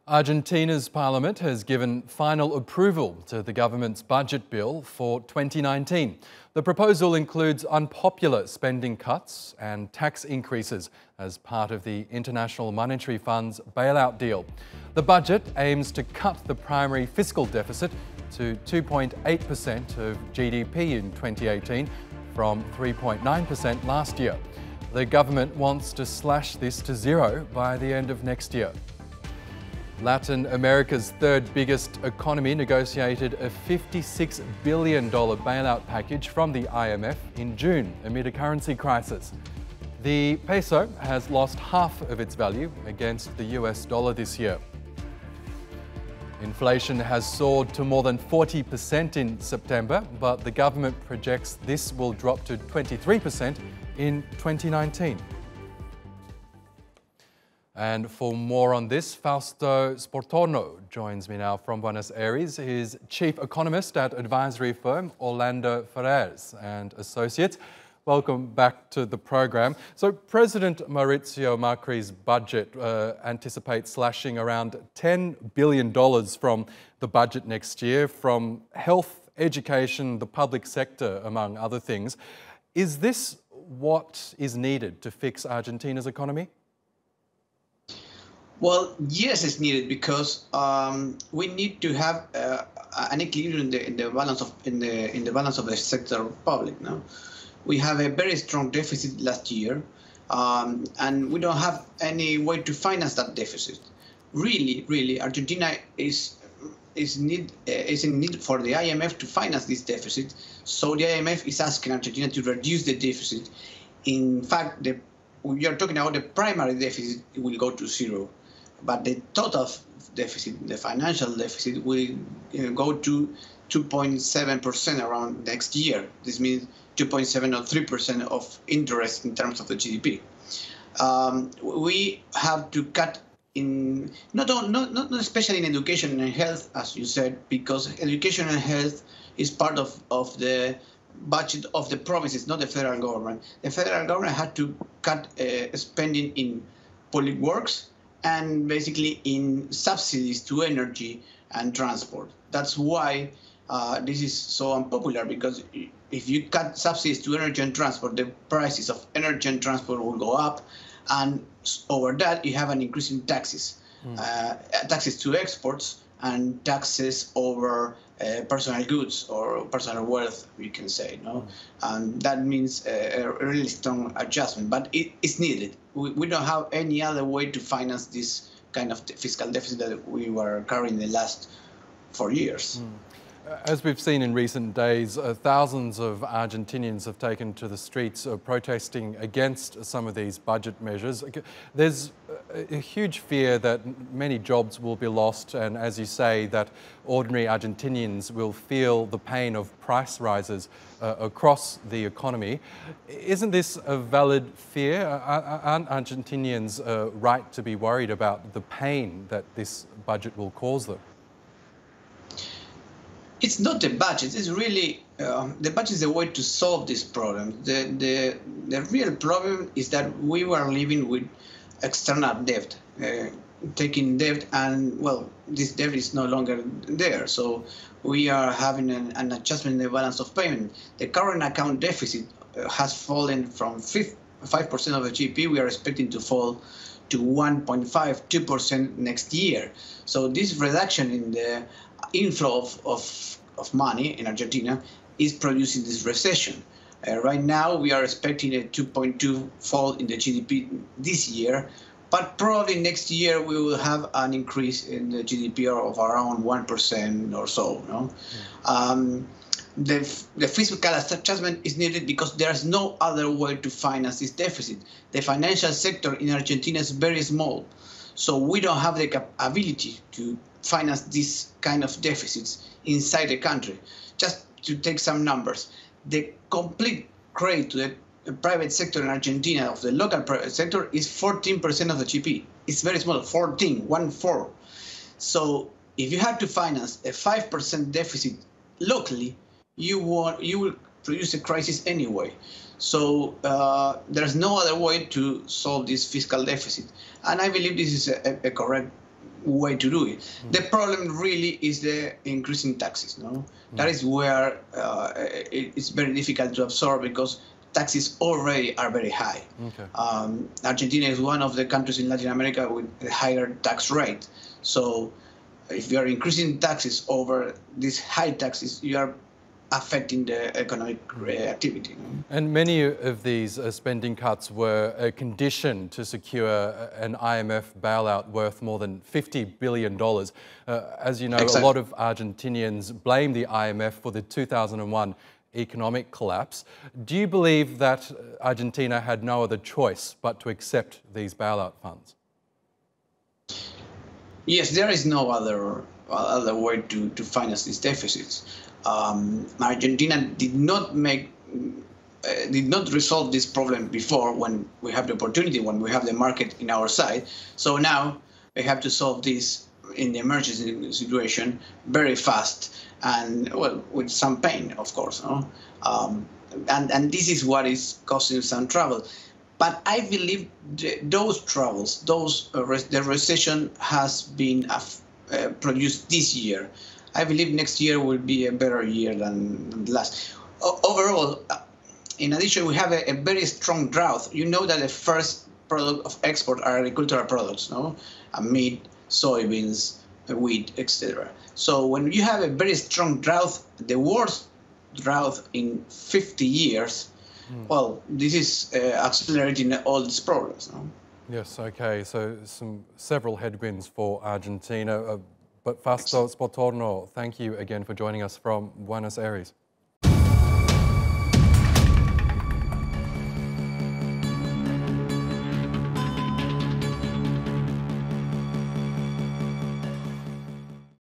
Argentina's parliament has given final approval to the government's budget bill for 2019. The proposal includes unpopular spending cuts and tax increases as part of the International Monetary Fund's bailout deal. The budget aims to cut the primary fiscal deficit to 2.8% of GDP in 2018 from 3.9% last year. The government wants to slash this to zero by the end of next year. Latin America's third biggest economy negotiated a $56 billion bailout package from the IMF in June amid a currency crisis. The peso has lost half of its value against the US dollar this year. Inflation has soared to more than 40% in September, but the government projects this will drop to 23% in 2019. And for more on this, Fausto Spotorno joins me now from Buenos Aires. He's chief economist at advisory firm Ferreres and Associates. Welcome back to the program. So President Mauricio Macri's budget anticipates slashing around $10 billion from the budget next year, from health, education, the public sector, among other things. Is this what is needed to fix Argentina's economy? Well, yes, it's needed because we need to have an equilibrium in the balance of the sector public. No, we have a very strong deficit last year, and we don't have any way to finance that deficit. Really, Argentina is in need for the IMF to finance this deficit. So the IMF is asking Argentina to reduce the deficit. In fact, we are talking about the primary deficit will go to zero. But the total deficit, the financial deficit, will go to 2.7% around next year. This means 2.7 or 3% of interest in terms of the GDP. We have to cut in not especially in education and health, as you said, because education and health is part of the budget of the provinces, not the federal government. The federal government had to cut spending in public works and basically in subsidies to energy and transport. That's why this is so unpopular, because if you cut subsidies to energy and transport, the prices of energy and transport will go up, and over that you have an increase in taxes, taxes to exports and taxes over personal goods or personal wealth, we can say, no? And that means a really strong adjustment, but it's needed. We don't have any other way to finance this kind of fiscal deficit that we were carrying the last 4 years. As we've seen in recent days, thousands of Argentinians have taken to the streets protesting against some of these budget measures. There's a huge fear that many jobs will be lost, and as you say, that ordinary Argentinians will feel the pain of price rises across the economy. Isn't this a valid fear? Aren't Argentinians right to be worried about the pain that this budget will cause them? It's not the budget. It's really the budget is a way to solve this problem. The real problem is that we were living with external debt, taking debt, and well, this debt is no longer there. So we are having an adjustment in the balance of payment. The current account deficit has fallen from 5% of the GDP. We are expecting to fall to 1.5, 2% next year. So this reduction in the inflow of money in Argentina is producing this recession. Right now, we are expecting a 2.2 fall in the GDP this year, but probably next year we will have an increase in the GDP of around 1% or so. No? The fiscal adjustment is needed because there is no other way to finance this deficit. The financial sector in Argentina is very small, so we don't have the ability to finance this kind of deficits inside the country. Just to take some numbers, the complete credit to the private sector in Argentina, of the local private sector, is 14% of the GDP. It's very small, 1/4. So if you have to finance a 5% deficit locally, you will produce a crisis anyway. So there's no other way to solve this fiscal deficit. And I believe this is a correct way to do it. The problem really is the increasing taxes. No, that is where it's very difficult to absorb because taxes already are very high. Okay. Argentina is one of the countries in Latin America with a higher tax rate. So if you are increasing taxes over these high taxes, you are affecting the economic activity. And many of these spending cuts were a condition to secure an IMF bailout worth more than $50 billion. As you know, Exactly. A lot of Argentinians blame the IMF for the 2001 economic collapse. Do you believe that Argentina had no other choice but to accept these bailout funds? Yes, there is no other way to finance these deficits. Argentina did not resolve this problem before when we have the opportunity, when we have the market in our side. So now we have to solve this in the emergency situation very fast and, well, with some pain, of course. No? And this is what is causing some trouble. But I believe those troubles, the recession has been produced this year. I believe next year will be a better year than the last. Overall, in addition, we have a very strong drought. You know that the first product of export are agricultural products, no? Meat, soybeans, wheat, etc. So when you have a very strong drought, the worst drought in 50 years, well, this is accelerating all these problems. No? Yes, okay, so several headwinds for Argentina. But Fausto Spotorno, thank you again for joining us from Buenos Aires.